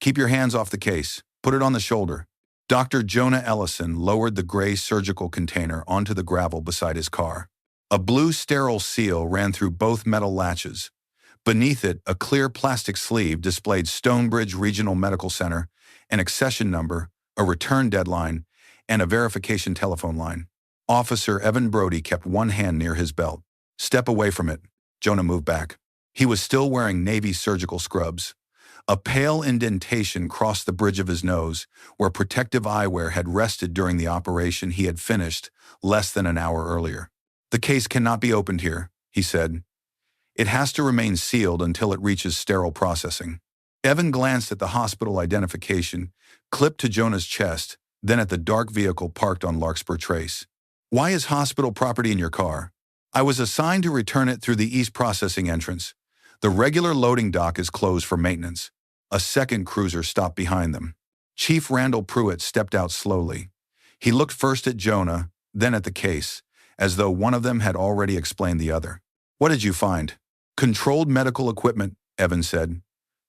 Keep your hands off the case. Put it on the shoulder. Dr. Jonah Ellison lowered the gray surgical container onto the gravel beside his car. A blue sterile seal ran through both metal latches. Beneath it, a clear plastic sleeve displayed Stonebridge Regional Medical Center, an accession number, a return deadline, and a verification telephone line. Officer Evan Brody kept one hand near his belt. Step away from it. Jonah moved back. He was still wearing Navy surgical scrubs. A pale indentation crossed the bridge of his nose, where protective eyewear had rested during the operation he had finished less than an hour earlier. The case cannot be opened here, he said. It has to remain sealed until it reaches sterile processing. Evan glanced at the hospital identification, clipped to Jonah's chest, then at the dark vehicle parked on Larkspur Trace. Why is hospital property in your car? I was assigned to return it through the east processing entrance. The regular loading dock is closed for maintenance. A second cruiser stopped behind them. Chief Randall Pruitt stepped out slowly. He looked first at Jonah, then at the case, as though one of them had already explained the other. What did you find? Controlled medical equipment, Evan said.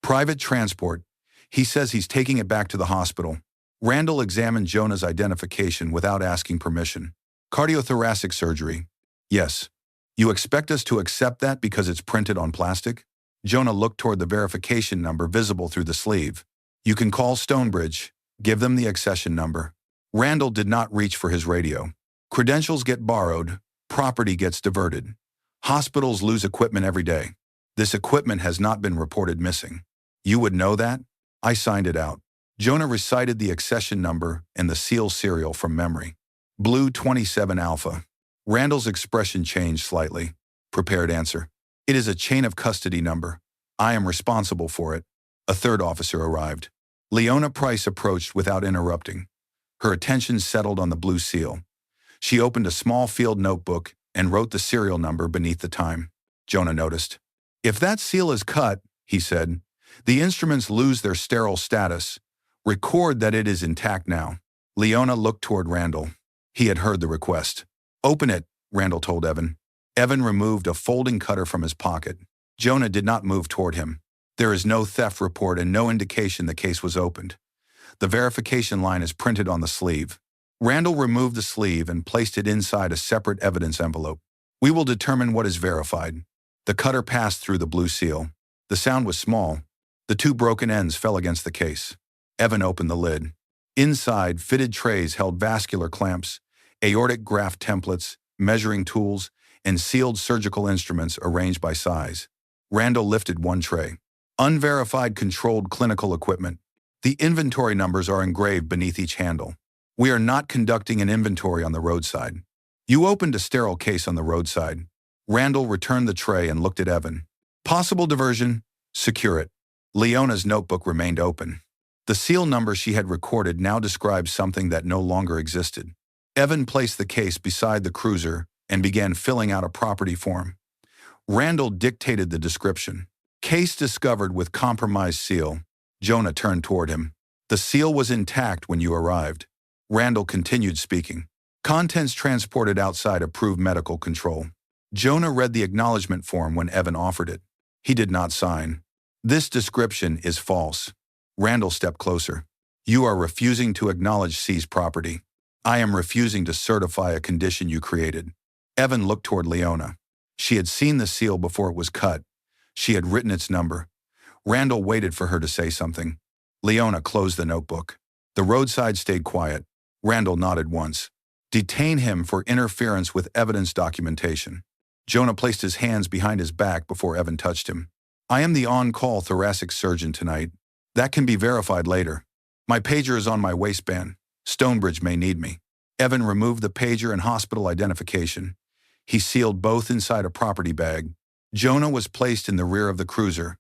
Private transport. He says he's taking it back to the hospital. Randall examined Jonah's identification without asking permission. Cardiothoracic surgery. Yes. You expect us to accept that because it's printed on plastic? Jonah looked toward the verification number visible through the sleeve. You can call Stonebridge. Give them the accession number. Randall did not reach for his radio. Credentials get borrowed. Property gets diverted. Hospitals lose equipment every day. This equipment has not been reported missing. You would know that? I signed it out. Jonah recited the accession number and the seal serial from memory. Blue 27 Alpha. Randall's expression changed slightly. Prepared answer. It is a chain of custody number. I am responsible for it. A third officer arrived. Leona Price approached without interrupting. Her attention settled on the blue seal. She opened a small field notebook and wrote the serial number beneath the time. Jonah noticed. If that seal is cut, he said, the instruments lose their sterile status. Record that it is intact now. Leona looked toward Randall. He had heard the request. Open it, Randall told Evan. Evan removed a folding cutter from his pocket. Jonah did not move toward him. There is no theft report and no indication the case was opened. The verification line is printed on the sleeve. Randall removed the sleeve and placed it inside a separate evidence envelope. We will determine what is verified. The cutter passed through the blue seal. The sound was small. The two broken ends fell against the case. Evan opened the lid. Inside, fitted trays held vascular clamps, aortic graft templates, measuring tools, and sealed surgical instruments arranged by size. Randall lifted one tray. Unverified controlled clinical equipment. The inventory numbers are engraved beneath each handle. We are not conducting an inventory on the roadside. You opened a sterile case on the roadside. Randall returned the tray and looked at Evan. Possible diversion? Secure it. Leona's notebook remained open. The seal number she had recorded now described something that no longer existed. Evan placed the case beside the cruiser and began filling out a property form. Randall dictated the description. Case discovered with compromised seal. Jonah turned toward him. The seal was intact when you arrived. Randall continued speaking. Contents transported outside approved medical control. Jonah read the acknowledgement form when Evan offered it. He did not sign. This description is false. Randall stepped closer. You are refusing to acknowledge seized property. I am refusing to certify a condition you created. Evan looked toward Leona. She had seen the seal before it was cut. She had written its number. Randall waited for her to say something. Leona closed the notebook. The roadside stayed quiet. Randall nodded once. Detain him for interference with evidence documentation. Jonah placed his hands behind his back before Evan touched him. I am the on-call thoracic surgeon tonight. That can be verified later. My pager is on my waistband. Stonebridge may need me. Evan removed the pager and hospital identification. He sealed both inside a property bag. Jonah was placed in the rear of the cruiser.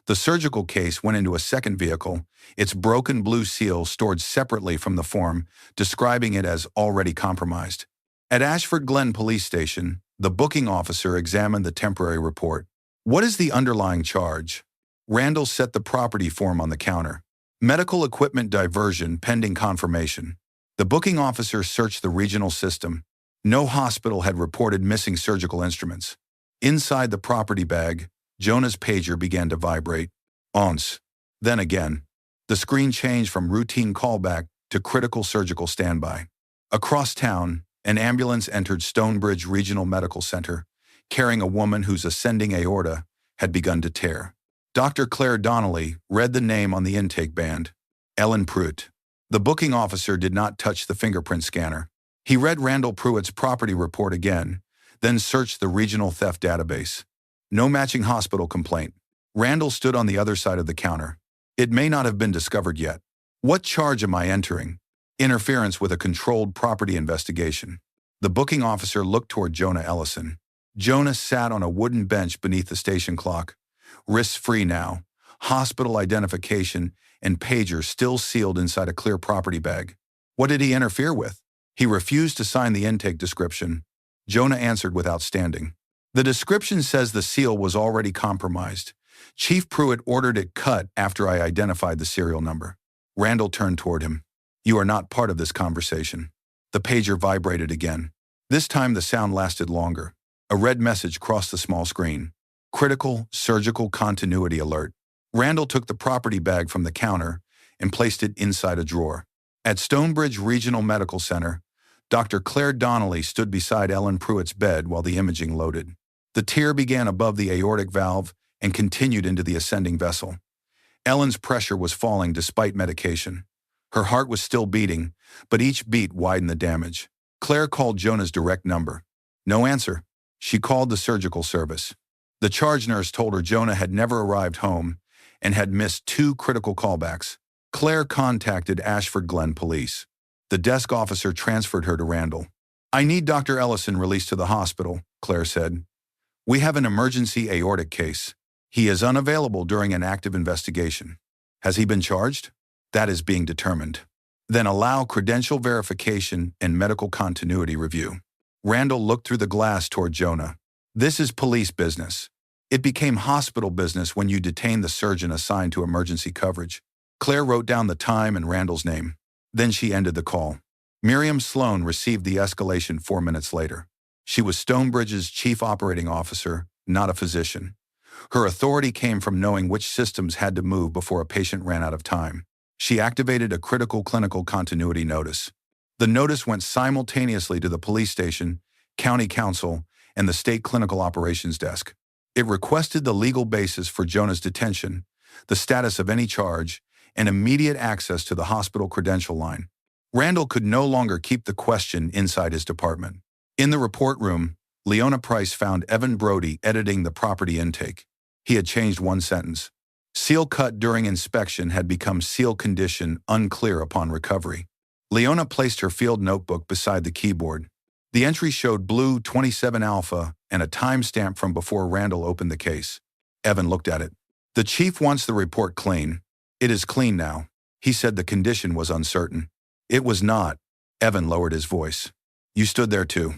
The surgical case went into a second vehicle, its broken blue seal stored separately from the form, describing it as already compromised. At Ashford Glen Police Station, the booking officer examined the temporary report. What is the underlying charge? Randall set the property form on the counter. Medical equipment diversion pending confirmation. The booking officer searched the regional system. No hospital had reported missing surgical instruments. Inside the property bag, Jonah's pager began to vibrate. Once. Then again. The screen changed from routine callback to critical surgical standby. Across town, an ambulance entered Stonebridge Regional Medical Center, carrying a woman whose ascending aorta had begun to tear. Dr. Claire Donnelly read the name on the intake band, Ellen Pruitt. The booking officer did not touch the fingerprint scanner. He read Randall Pruitt's property report again, then searched the regional theft database. No matching hospital complaint. Randall stood on the other side of the counter. It may not have been discovered yet. What charge am I entering? Interference with a controlled property investigation. The booking officer looked toward Jonah Ellison. Jonah sat on a wooden bench beneath the station clock. Wrists free now, hospital identification and pager still sealed inside a clear property bag. What did he interfere with? He refused to sign the intake description. Jonah answered without standing. The description says the seal was already compromised. Chief Pruitt ordered it cut after I identified the serial number. Randall turned toward him. You are not part of this conversation. The pager vibrated again. This time the sound lasted longer. A red message crossed the small screen. Critical surgical continuity alert. Randall took the property bag from the counter and placed it inside a drawer. At Stonebridge Regional Medical Center, Dr. Claire Donnelly stood beside Ellen Pruitt's bed while the imaging loaded. The tear began above the aortic valve and continued into the ascending vessel. Ellen's pressure was falling despite medication. Her heart was still beating, but each beat widened the damage. Claire called Jonah's direct number. No answer. She called the surgical service. The charge nurse told her Jonah had never arrived home and had missed 2 critical callbacks. Claire contacted Ashford Glen Police. The desk officer transferred her to Randall. I need Dr. Ellison released to the hospital, Claire said. We have an emergency aortic case. He is unavailable during an active investigation. Has he been charged? That is being determined. Then allow credential verification and medical continuity review. Randall looked through the glass toward Jonah. This is police business. It became hospital business when you detained the surgeon assigned to emergency coverage. Claire wrote down the time and Randall's name. Then she ended the call. Miriam Sloan received the escalation 4 minutes later. She was Stonebridge's chief operating officer, not a physician. Her authority came from knowing which systems had to move before a patient ran out of time. She activated a critical clinical continuity notice. The notice went simultaneously to the police station, county council, and the state clinical operations desk. It requested the legal basis for Jonah's detention, the status of any charge, and immediate access to the hospital credential line. Randall could no longer keep the question inside his department. In the report room, Leona Price found Evan Brody editing the property intake. He had changed one sentence. Seal cut during inspection had become seal condition unclear upon recovery. Leona placed her field notebook beside the keyboard. The entry showed blue 27 alpha and a timestamp from before Randall opened the case. Evan looked at it. The chief wants the report clean. It is clean now. He said the condition was uncertain. It was not. Evan lowered his voice. You stood there too.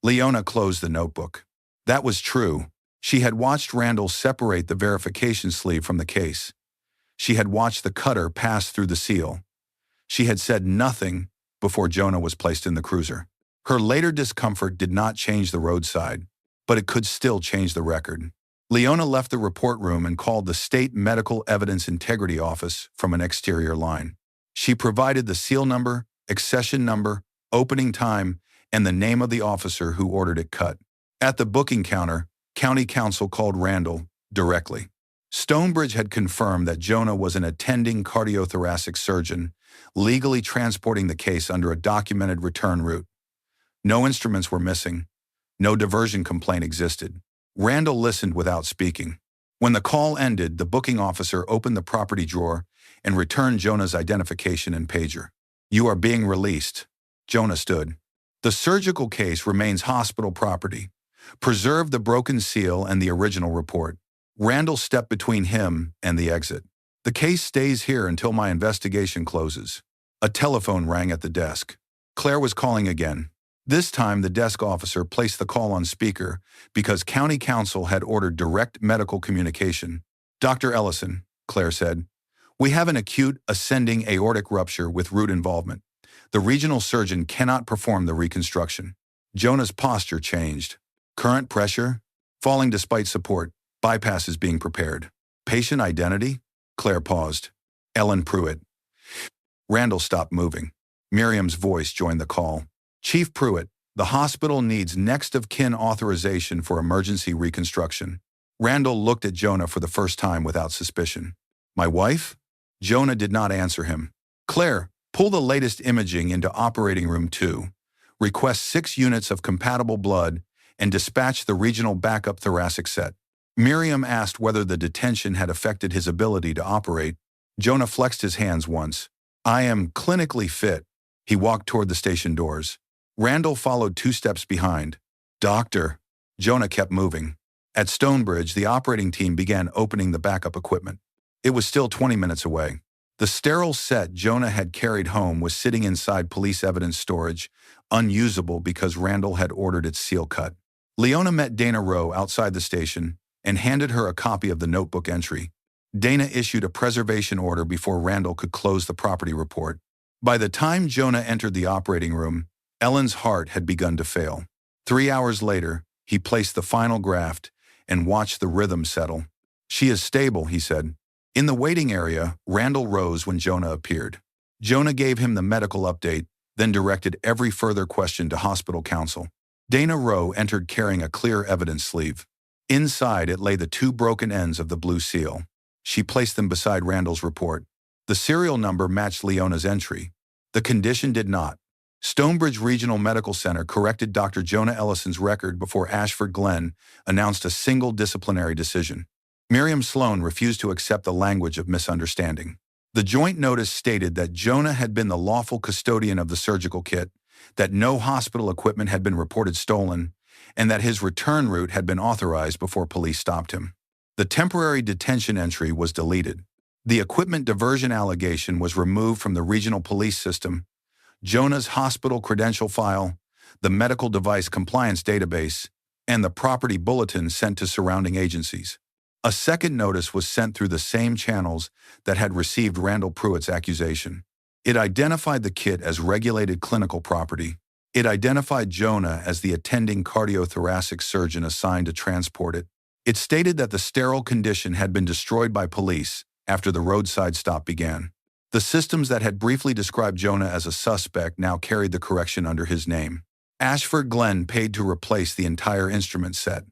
Leona closed the notebook. That was true. She had watched Randall separate the verification sleeve from the case. She had watched the cutter pass through the seal. She had said nothing before Jonah was placed in the cruiser. Her later discomfort did not change the roadside, but it could still change the record. Leona left the report room and called the State Medical Evidence Integrity Office from an exterior line. She provided the seal number, accession number, opening time, and the name of the officer who ordered it cut. At the booking counter, County Council called Randall directly. Stonebridge had confirmed that Jonah was an attending cardiothoracic surgeon, legally transporting the case under a documented return route. No instruments were missing. No diversion complaint existed. Randall listened without speaking. When the call ended, the booking officer opened the property drawer and returned Jonah's identification and pager. You are being released. Jonah stood. The surgical case remains hospital property. Preserve the broken seal and the original report. Randall stepped between him and the exit. The case stays here until my investigation closes. A telephone rang at the desk. Claire was calling again. This time, the desk officer placed the call on speaker because County Council had ordered direct medical communication. Dr. Ellison, Claire said, we have an acute ascending aortic rupture with root involvement. The regional surgeon cannot perform the reconstruction. Jonah's posture changed. Current pressure? Falling despite support. Bypass is being prepared. Patient identity? Claire paused. Ellen Pruitt. Randall stopped moving. Miriam's voice joined the call. Chief Pruitt, the hospital needs next-of-kin authorization for emergency reconstruction. Randall looked at Jonah for the first time without suspicion. My wife? Jonah did not answer him. Claire, pull the latest imaging into Operating Room 2. Request 6 units of compatible blood and dispatch the regional backup thoracic set. Miriam asked whether the detention had affected his ability to operate. Jonah flexed his hands once. I am clinically fit. He walked toward the station doors. Randall followed 2 steps behind. Doctor. Jonah kept moving. At Stonebridge, the operating team began opening the backup equipment. It was still 20 minutes away. The sterile set Jonah had carried home was sitting inside police evidence storage, unusable because Randall had ordered its seal cut. Leona met Dana Rowe outside the station and handed her a copy of the notebook entry. Dana issued a preservation order before Randall could close the property report. By the time Jonah entered the operating room, Ellen's heart had begun to fail. 3 hours later, he placed the final graft and watched the rhythm settle. She is stable, he said. In the waiting area, Randall rose when Jonah appeared. Jonah gave him the medical update, then directed every further question to hospital counsel. Dana Rowe entered carrying a clear evidence sleeve. Inside it lay the 2 broken ends of the blue seal. She placed them beside Randall's report. The serial number matched Leona's entry. The condition did not. Stonebridge Regional Medical Center corrected Dr. Jonah Ellison's record before Ashford Glen announced a single disciplinary decision. Miriam Sloan refused to accept the language of misunderstanding. The joint notice stated that Jonah had been the lawful custodian of the surgical kit, that no hospital equipment had been reported stolen, and that his return route had been authorized before police stopped him. The temporary detention entry was deleted. The equipment diversion allegation was removed from the regional police system, Jonah's hospital credential file, the medical device compliance database, and the property bulletin sent to surrounding agencies. A second notice was sent through the same channels that had received Randall Pruitt's accusation. It identified the kit as regulated clinical property. It identified Jonah as the attending cardiothoracic surgeon assigned to transport it. It stated that the sterile condition had been destroyed by police after the roadside stop began. The systems that had briefly described Jonah as a suspect now carried the correction under his name. Ashford Glen paid to replace the entire instrument set.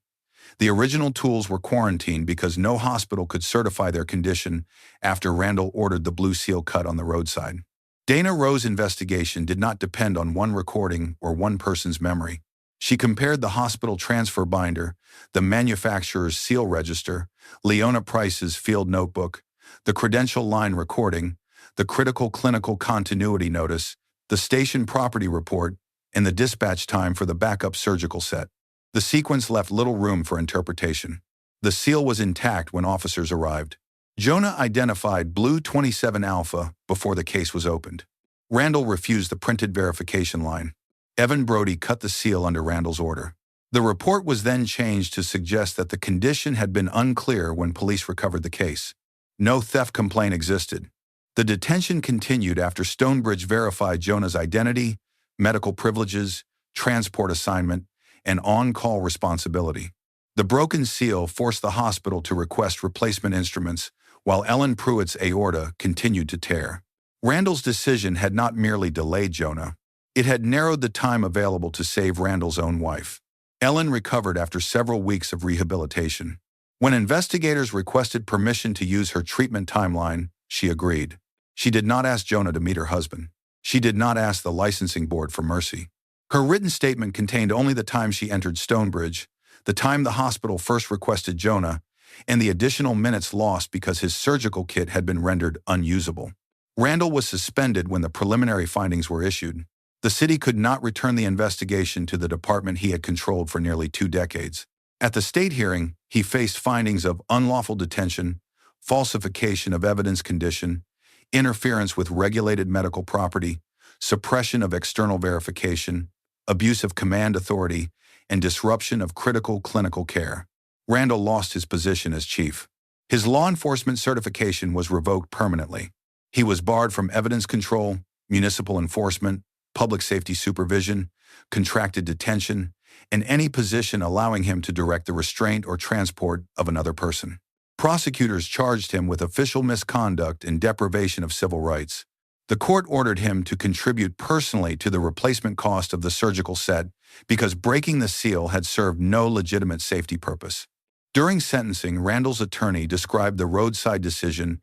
The original tools were quarantined because no hospital could certify their condition after Randall ordered the blue seal cut on the roadside. Dana Rowe's investigation did not depend on one recording or one person's memory. She compared the hospital transfer binder, the manufacturer's seal register, Leona Price's field notebook, the credential line recording, the critical clinical continuity notice, the station property report, and the dispatch time for the backup surgical set. The sequence left little room for interpretation. The seal was intact when officers arrived. Jonah identified Blue 27 Alpha before the case was opened. Randall refused the printed verification line. Evan Brody cut the seal under Randall's order. The report was then changed to suggest that the condition had been unclear when police recovered the case. No theft complaint existed. The detention continued after Stonebridge verified Jonah's identity, medical privileges, transport assignment, and on-call responsibility. The broken seal forced the hospital to request replacement instruments, while Ellen Pruitt's aorta continued to tear. Randall's decision had not merely delayed Jonah. It had narrowed the time available to save Randall's own wife. Ellen recovered after several weeks of rehabilitation. When investigators requested permission to use her treatment timeline, she agreed. She did not ask Jonah to meet her husband. She did not ask the licensing board for mercy. Her written statement contained only the time she entered Stonebridge, the time the hospital first requested Jonah, and the additional minutes lost because his surgical kit had been rendered unusable. Randall was suspended when the preliminary findings were issued. The city could not return the investigation to the department he had controlled for nearly 2 decades. At the state hearing, he faced findings of unlawful detention, falsification of evidence condition, interference with regulated medical property, suppression of external verification, abuse of command authority, and disruption of critical clinical care. Randall lost his position as chief. His law enforcement certification was revoked permanently. He was barred from evidence control, municipal enforcement, public safety supervision, contracted detention, and any position allowing him to direct the restraint or transport of another person. Prosecutors charged him with official misconduct and deprivation of civil rights. The court ordered him to contribute personally to the replacement cost of the surgical set because breaking the seal had served no legitimate safety purpose. During sentencing, Randall's attorney described the roadside decision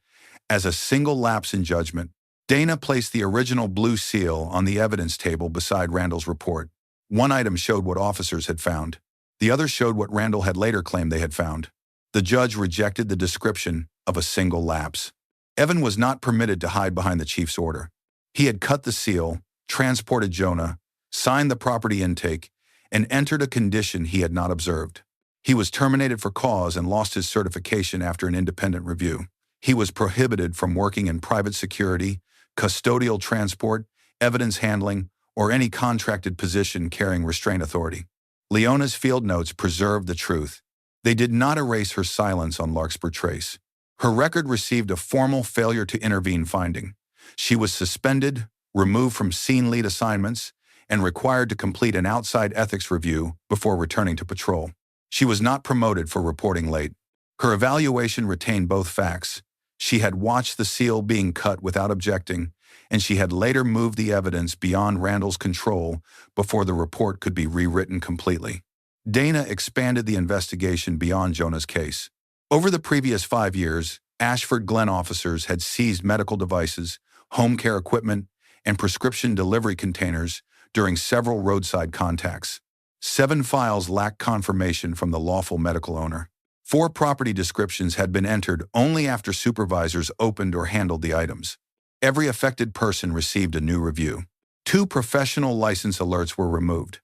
as a single lapse in judgment. Dana placed the original blue seal on the evidence table beside Randall's report. One item showed what officers had found. The other showed what Randall had later claimed they had found. The judge rejected the description of a single lapse. Evan was not permitted to hide behind the chief's order. He had cut the seal, transported Jonah, signed the property intake, and entered a condition he had not observed. He was terminated for cause and lost his certification after an independent review. He was prohibited from working in private security, custodial transport, evidence handling, or any contracted position carrying restraint authority. Leona's field notes preserved the truth. They did not erase her silence on Larkspur Trace. Her record received a formal failure to intervene finding. She was suspended, removed from scene lead assignments, and required to complete an outside ethics review before returning to patrol. She was not promoted for reporting late. Her evaluation retained both facts. She had watched the seal being cut without objecting, and she had later moved the evidence beyond Randall's control before the report could be rewritten completely. Dana expanded the investigation beyond Jonah's case. Over the previous 5 years, Ashford Glen officers had seized medical devices, home care equipment, and prescription delivery containers during several roadside contacts. 7 files lacked confirmation from the lawful medical owner. 4 property descriptions had been entered only after supervisors opened or handled the items. Every affected person received a new review. 2 professional license alerts were removed.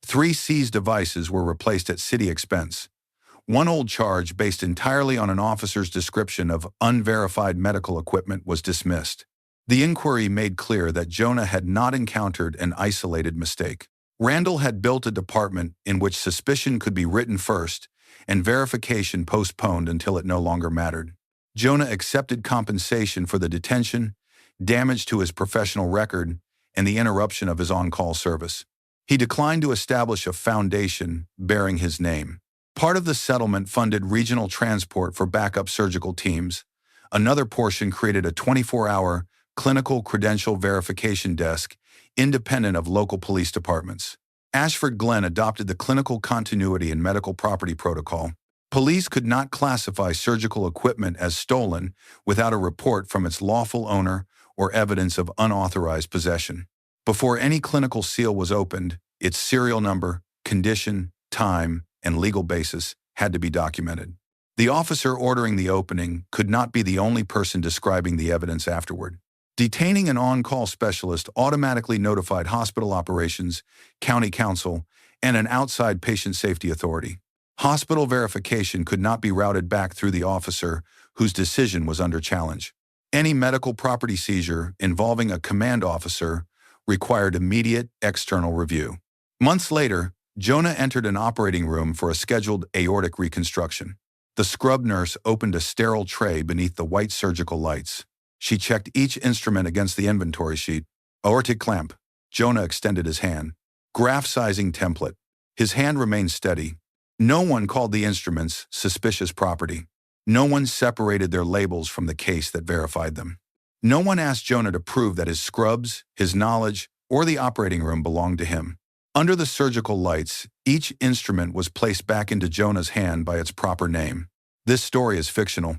3 seized devices were replaced at city expense. 1 old charge based entirely on an officer's description of unverified medical equipment was dismissed. The inquiry made clear that Jonah had not encountered an isolated mistake. Randall had built a department in which suspicion could be written first and verification postponed until it no longer mattered. Jonah accepted compensation for the detention, damage to his professional record, and the interruption of his on-call service. He declined to establish a foundation bearing his name. Part of the settlement funded regional transport for backup surgical teams. Another portion created a 24-hour clinical credential verification desk independent of local police departments. Ashford Glen adopted the clinical continuity and medical property protocol. Police could not classify surgical equipment as stolen without a report from its lawful owner or evidence of unauthorized possession. Before any clinical seal was opened, its serial number, condition, time, and legal basis had to be documented. The officer ordering the opening could not be the only person describing the evidence afterward. Detaining an on-call specialist automatically notified hospital operations, county council, and an outside patient safety authority. Hospital verification could not be routed back through the officer whose decision was under challenge. Any medical property seizure involving a command officer required immediate external review. Months later, Jonah entered an operating room for a scheduled aortic reconstruction. The scrub nurse opened a sterile tray beneath the white surgical lights. She checked each instrument against the inventory sheet. Aortic clamp. Jonah extended his hand. Graft sizing template. His hand remained steady. No one called the instruments suspicious property. No one separated their labels from the case that verified them. No one asked Jonah to prove that his scrubs, his knowledge, or the operating room belonged to him. Under the surgical lights, each instrument was placed back into Jonah's hand by its proper name. This story is fictional.